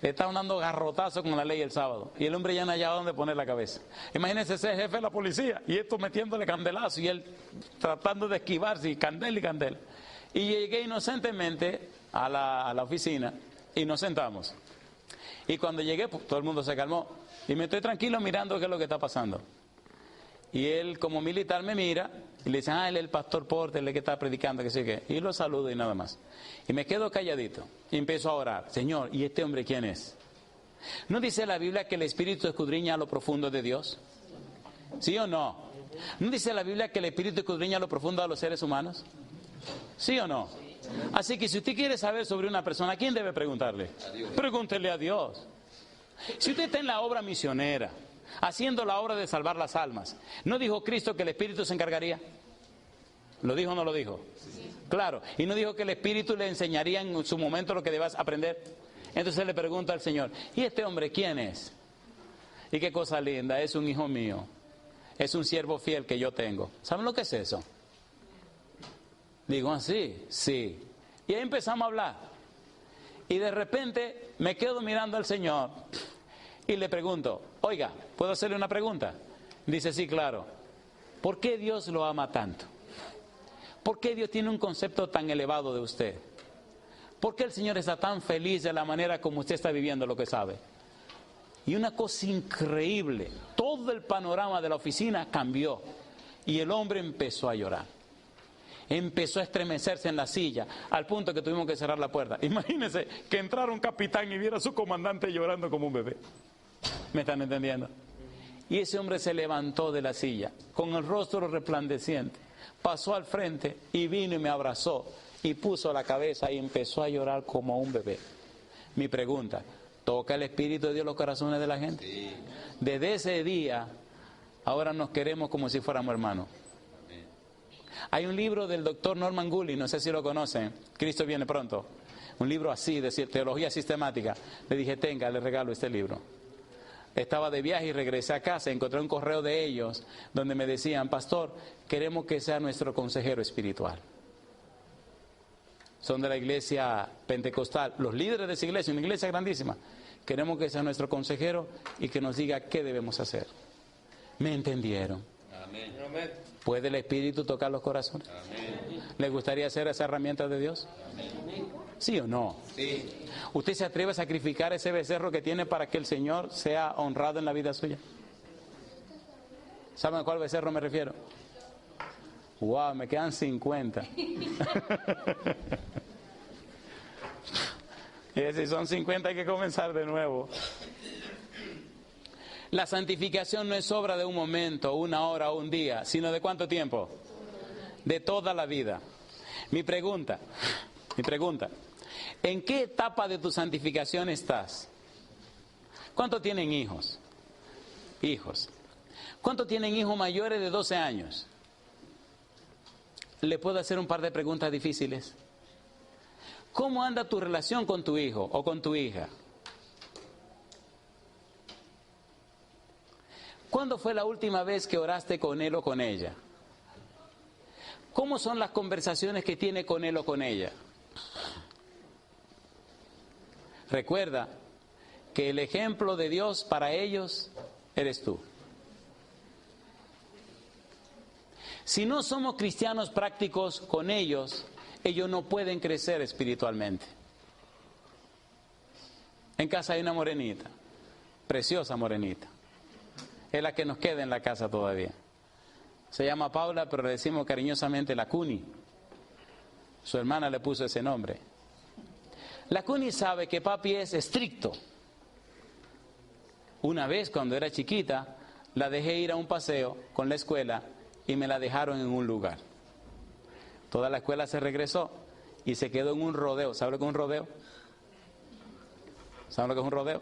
Le estaban dando garrotazo con la ley del sábado. Y el hombre ya no hallaba dónde poner la cabeza. Imagínense ese jefe de la policía y esto metiéndole candelazo y él tratando de esquivarse y candela y candela. Y llegué inocentemente a la oficina y nos sentamos. Y cuando llegué, pues, todo el mundo se calmó. Y me estoy tranquilo mirando qué es lo que está pasando. Y él como militar me mira y le dice, él es el pastor Porter, el que está predicando, que sé qué. Y lo saludo y nada más. Y me quedo calladito y empiezo a orar. Señor, ¿y este hombre quién es? ¿No dice la Biblia que el Espíritu escudriña a lo profundo de Dios? ¿Sí o no? ¿No dice la Biblia que el Espíritu escudriña a lo profundo de los seres humanos? ¿Sí o no? Así que si usted quiere saber sobre una persona, ¿a quién debe preguntarle? Pregúntele a Dios. Si usted está en la obra misionera, haciendo la obra de salvar las almas, ¿no dijo Cristo que el Espíritu se encargaría? ¿Lo dijo o no lo dijo? Sí. Claro. ¿Y no dijo que el Espíritu le enseñaría en su momento lo que debas aprender? Entonces le pregunta al Señor, ¿y este hombre quién es? Y qué cosa linda, es un hijo mío, es un siervo fiel que yo tengo. ¿Saben lo que es eso? Digo, así, sí. Y ahí empezamos a hablar. Y de repente me quedo mirando al Señor y le pregunto, oiga, ¿puedo hacerle una pregunta? Dice, sí, claro. ¿Por qué Dios lo ama tanto? ¿Por qué Dios tiene un concepto tan elevado de usted? ¿Por qué el Señor está tan feliz de la manera como usted está viviendo lo que sabe? Y una cosa increíble, todo el panorama de la oficina cambió y el hombre empezó a llorar. Empezó a estremecerse en la silla, al punto que tuvimos que cerrar la puerta. Imagínense que entrara un capitán y viera a su comandante llorando como un bebé. ¿Me están entendiendo? Y ese hombre se levantó de la silla, con el rostro resplandeciente, pasó al frente y vino y me abrazó y puso la cabeza y empezó a llorar como un bebé. Mi pregunta, ¿toca el Espíritu de Dios los corazones de la gente? Sí. Desde ese día, ahora nos queremos como si fuéramos hermanos. Hay un libro del doctor Norman Gulley, no sé si lo conocen, Cristo viene pronto. Un libro así, de teología sistemática. Le dije, tenga, le regalo este libro. Estaba de viaje y regresé a casa, encontré un correo de ellos donde me decían, pastor, queremos que sea nuestro consejero espiritual. Son de la iglesia pentecostal, los líderes de esa iglesia, una iglesia grandísima. Queremos que sea nuestro consejero y que nos diga qué debemos hacer. ¿Me entendieron? Amén. ¿Puede el Espíritu tocar los corazones? Amén. ¿Le gustaría ser esa herramienta de Dios? Amén. ¿Sí o no? Sí. ¿Usted se atreve a sacrificar ese becerro que tiene para que el Señor sea honrado en la vida suya? ¿Saben a cuál becerro me refiero? Wow, me quedan 50. Y si son 50 hay que comenzar de nuevo. La santificación no es obra de un momento, una hora o un día, sino de ¿cuánto tiempo? De toda la vida. Mi pregunta, ¿en qué etapa de tu santificación estás? ¿Cuántos tienen hijos? Hijos. ¿Cuántos tienen hijos mayores de 12 años? ¿Le puedo hacer un par de preguntas difíciles? ¿Cómo anda tu relación con tu hijo o con tu hija? ¿Cuándo fue la última vez que oraste con él o con ella? ¿Cómo son las conversaciones que tiene con él o con ella? Recuerda que el ejemplo de Dios para ellos eres tú. Si no somos cristianos prácticos con ellos, ellos no pueden crecer espiritualmente. En casa hay una morenita, preciosa morenita. Es la que nos queda en la casa todavía. Se llama Paula, pero le decimos cariñosamente la Cuni. Su hermana le puso ese nombre. La Cuni sabe que papi es estricto. Una vez, cuando era chiquita, la dejé ir a un paseo con la escuela y me la dejaron en un lugar. Toda la escuela se regresó y se quedó en un rodeo. ¿Sabe lo que es un rodeo? ¿Sabe lo que es un rodeo?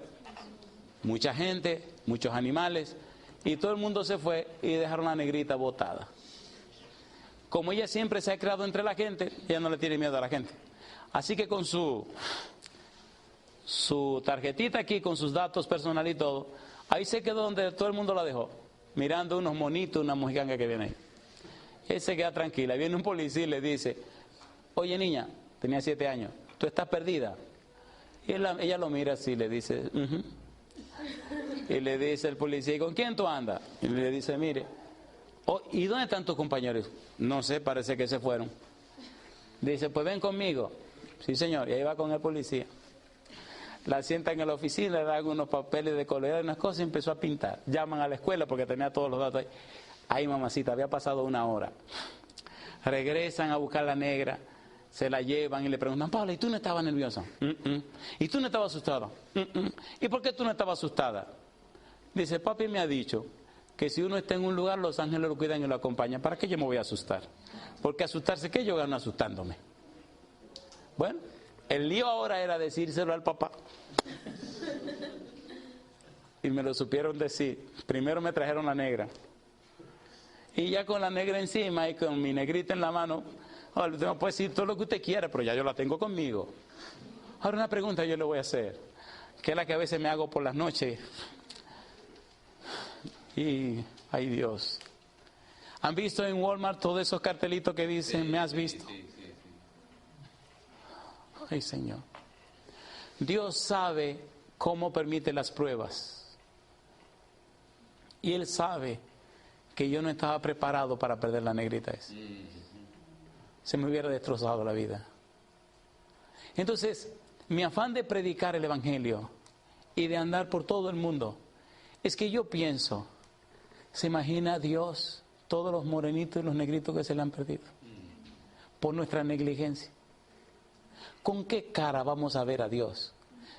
Mucha gente, muchos animales, y todo el mundo se fue y dejaron a la negrita botada. Como ella siempre se ha creado entre la gente, ella no le tiene miedo a la gente. Así que con su tarjetita aquí, con sus datos personales y todo, ahí se quedó donde todo el mundo la dejó, mirando unos monitos, una mojiganga que viene ahí. Él se queda tranquila. Viene un policía y le dice: oye niña, tenía 7 años, ¿tú estás perdida? Y ella lo mira así y le dice: y le dice el policía: ¿y con quién tú andas? Y le dice: mire, ¿y dónde están tus compañeros? No sé, parece que se fueron. Dice: pues ven conmigo. Sí señor, y ahí va con el policía. La sientan en la oficina, le dan unos papeles de colorear, unas cosas, y empezó a pintar. Llaman a la escuela porque tenía todos los datos ahí. Ay, mamacita, había pasado 1 hora. Regresan a buscar a la negra, se la llevan y le preguntan: Paula, ¿y tú no estabas nerviosa? ¿Y tú no estabas asustada? ¿Y por qué tú no estabas asustada? Dice: papi me ha dicho que si uno está en un lugar, los ángeles lo cuidan y lo acompañan. ¿Para qué yo me voy a asustar? Porque asustarse, ¿qué yo gano asustándome? Bueno, el lío ahora era decírselo al papá. Y me lo supieron decir. Primero me trajeron la negra. Y ya con la negra encima y con mi negrita en la mano, ahora le tengo, pues sí, todo lo que usted quiera, pero ya yo la tengo conmigo. Ahora una pregunta yo le voy a hacer, que es la que a veces me hago por las noches. Y, ay Dios, ¿han visto en Walmart todos esos cartelitos que dicen: ¿me has visto? Ay Señor, Dios sabe cómo permite las pruebas. Y Él sabe que yo no estaba preparado para perder la negrita esa. Se me hubiera destrozado la vida. Entonces, mi afán de predicar el Evangelio y de andar por todo el mundo es que yo pienso, ¿se imagina Dios todos los morenitos y los negritos que se le han perdido? Por nuestra negligencia. ¿Con qué cara vamos a ver a Dios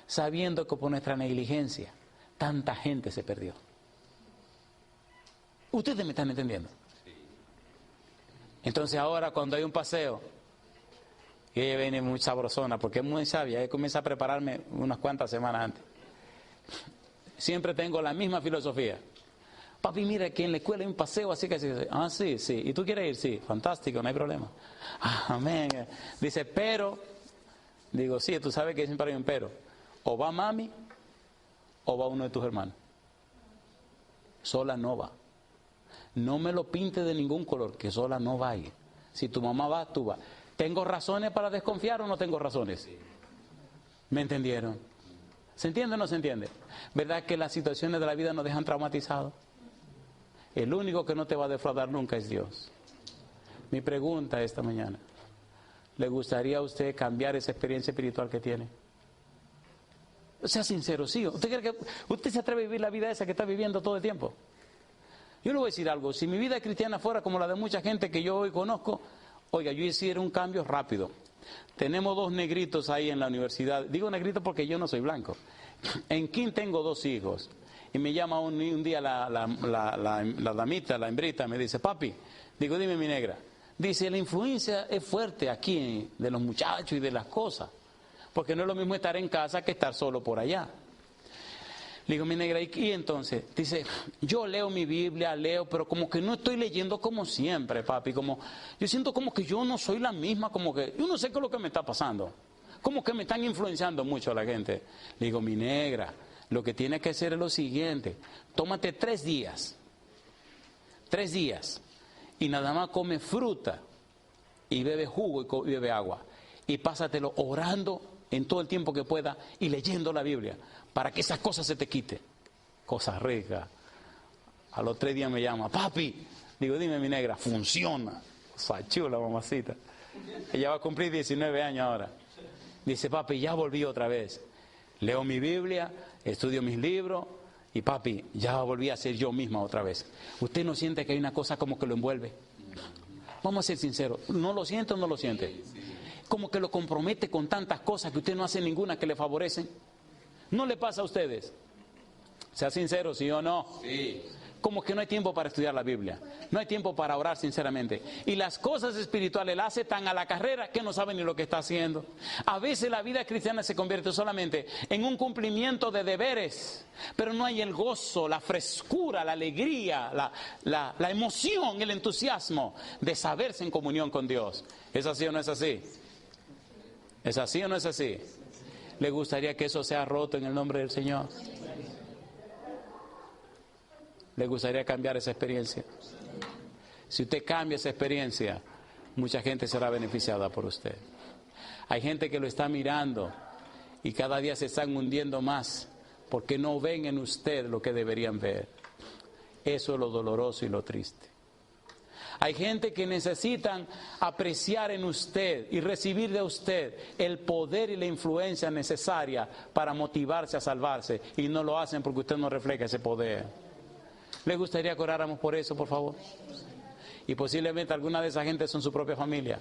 sabiendo que por nuestra negligencia tanta gente se perdió? ¿Ustedes me están entendiendo? Entonces ahora cuando hay un paseo, y ella viene muy sabrosona porque es muy sabia, ella comienza a prepararme unas cuantas semanas antes. Siempre tengo la misma filosofía. Papi, mira que en la escuela hay un paseo así que se... Ah, sí. ¿Y tú quieres ir? Sí, fantástico, no hay problema. Amén. Dice, pero... Digo, sí, tú sabes que siempre hay un pero. O va mami, o va uno de tus hermanos. Sola no va. No me lo pintes de ningún color, que sola no va a ir. Si tu mamá va, tú vas. ¿Tengo razones para desconfiar o no tengo razones? ¿Me entendieron? ¿Se entiende o no se entiende? ¿Verdad que las situaciones de la vida nos dejan traumatizados? El único que no te va a defraudar nunca es Dios. Mi pregunta esta mañana: ¿le gustaría a usted cambiar esa experiencia espiritual que tiene? Sea sincero, ¿sí? ¿Usted se atreve a vivir la vida esa que está viviendo todo el tiempo? Yo le voy a decir algo: si mi vida cristiana fuera como la de mucha gente que yo hoy conozco, oiga, yo hiciera un cambio rápido. Tenemos 2 negritos ahí en la universidad. Digo negritos porque yo no soy blanco. En King tengo 2 hijos. Y me llama un día la damita, la hembrita, me dice: papi, digo, dime mi negra. Dice, la influencia es fuerte aquí de los muchachos y de las cosas. Porque no es lo mismo estar en casa que estar solo por allá. Le digo, mi negra, ¿y entonces? Dice, yo leo mi Biblia, pero como que no estoy leyendo como siempre, papi. Yo siento como que yo no soy la misma, como que yo no sé qué es lo que me está pasando. Como que me están influenciando mucho a la gente. Le digo, mi negra, lo que tienes que hacer es lo siguiente. Tómate 3 días. 3 días. Y nada más come fruta. Y bebe jugo y bebe agua. Y pásatelo orando en todo el tiempo que pueda y leyendo la Biblia. Para que esas cosas se te quiten. Cosas ricas. A los 3 días me llama, papi. Digo, dime mi negra, funciona. O sea, chula mamacita. Ella va a cumplir 19 años ahora. Dice, papi, ya volví otra vez. Leo mi Biblia, estudio mis libros y papi, ya volví a ser yo misma otra vez. ¿Usted no siente que hay una cosa como que lo envuelve? Vamos a ser sinceros, ¿no lo siente o no lo siente? Como que lo compromete con tantas cosas que usted no hace ninguna que le favorecen. ¿No le pasa a ustedes? Sea sincero, ¿sí o no? Sí. Como que no hay tiempo para estudiar la Biblia, no hay tiempo para orar sinceramente. Y las cosas espirituales las hace tan a la carrera que no sabe ni lo que está haciendo. A veces la vida cristiana se convierte solamente en un cumplimiento de deberes, pero no hay el gozo, la frescura, la alegría, la emoción, el entusiasmo de saberse en comunión con Dios. ¿Es así o no es así? ¿Es así o no es así? ¿Le gustaría que eso sea roto en el nombre del Señor? ¿Le gustaría cambiar esa experiencia? Si usted cambia esa experiencia, mucha gente será beneficiada por usted. Hay gente que lo está mirando y cada día se están hundiendo más porque no ven en usted lo que deberían ver. Eso es lo doloroso y lo triste. Hay gente que necesitan apreciar en usted y recibir de usted el poder y la influencia necesaria para motivarse a salvarse y no lo hacen porque usted no refleja ese poder. ¿Le gustaría que oráramos por eso, por favor? Y posiblemente alguna de esas gentes son su propia familia.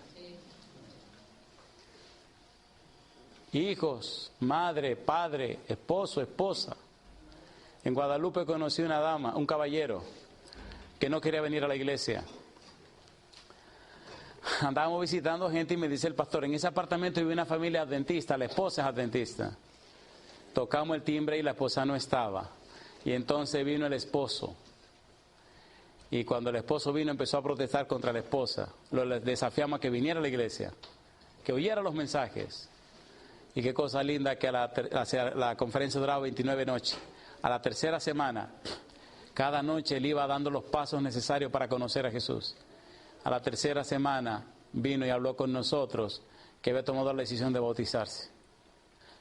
Hijos, madre, padre, esposo, esposa. En Guadalupe conocí una dama, un caballero, que no quería venir a la iglesia. Andábamos visitando gente y me dice el pastor, en ese apartamento vive una familia adventista, la esposa es adventista. Tocamos el timbre y la esposa no estaba. Y entonces vino el esposo. Y cuando el esposo vino empezó a protestar contra la esposa. Lo desafiamos a que viniera a la iglesia, que oyera los mensajes. Y qué cosa linda que la conferencia duraba 29 noches. A la 3ª semana, cada noche él iba dando los pasos necesarios para conocer a Jesús. A la 3ª semana vino y habló con nosotros que había tomado la decisión de bautizarse.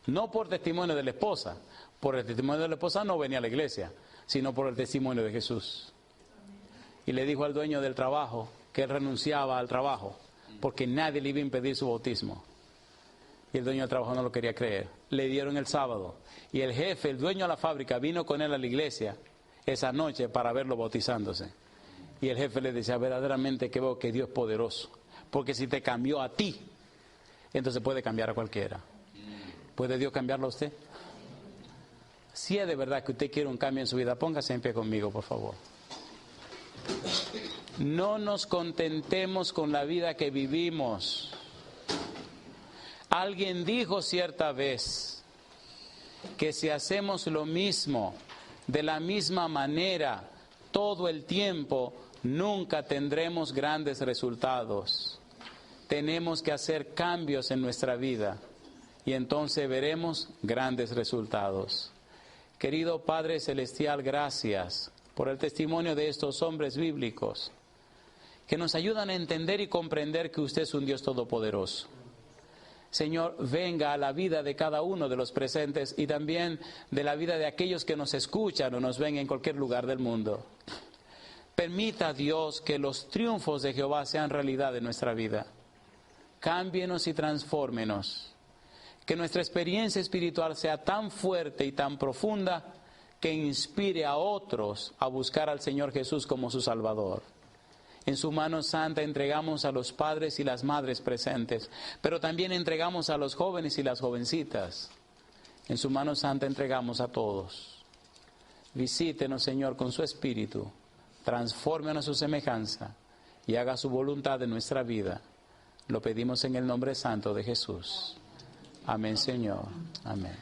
No por testimonio de la esposa. Por el testimonio de la esposa no venía a la iglesia, sino por el testimonio de Jesús. Y le dijo al dueño del trabajo que él renunciaba al trabajo porque nadie le iba a impedir su bautismo. Y el dueño del trabajo no lo quería creer. Le dieron el sábado y el jefe, el dueño de la fábrica, vino con él a la iglesia esa noche para verlo bautizándose. Y el jefe le decía, verdaderamente que veo que Dios es poderoso, porque si te cambió a ti, entonces puede cambiar a cualquiera. ¿Puede Dios cambiarlo a usted? Si es de verdad que usted quiere un cambio en su vida, póngase en pie conmigo, por favor. No nos contentemos con la vida que vivimos. Alguien dijo cierta vez que si hacemos lo mismo, de la misma manera, todo el tiempo, nunca tendremos grandes resultados. Tenemos que hacer cambios en nuestra vida y entonces veremos grandes resultados. Querido Padre Celestial, gracias por el testimonio de estos hombres bíblicos que nos ayudan a entender y comprender que usted es un Dios todopoderoso. Señor, venga a la vida de cada uno de los presentes y también de la vida de aquellos que nos escuchan o nos ven en cualquier lugar del mundo. Permita, Dios, que los triunfos de Jehová sean realidad en nuestra vida. Cámbienos y transfórmenos. Que nuestra experiencia espiritual sea tan fuerte y tan profunda que inspire a otros a buscar al Señor Jesús como su Salvador. En su mano santa entregamos a los padres y las madres presentes, pero también entregamos a los jóvenes y las jovencitas. En su mano santa entregamos a todos. Visítenos, Señor, con su Espíritu, transfórmenos a su semejanza y haga su voluntad en nuestra vida. Lo pedimos en el nombre santo de Jesús. Amén, Señor. Amén.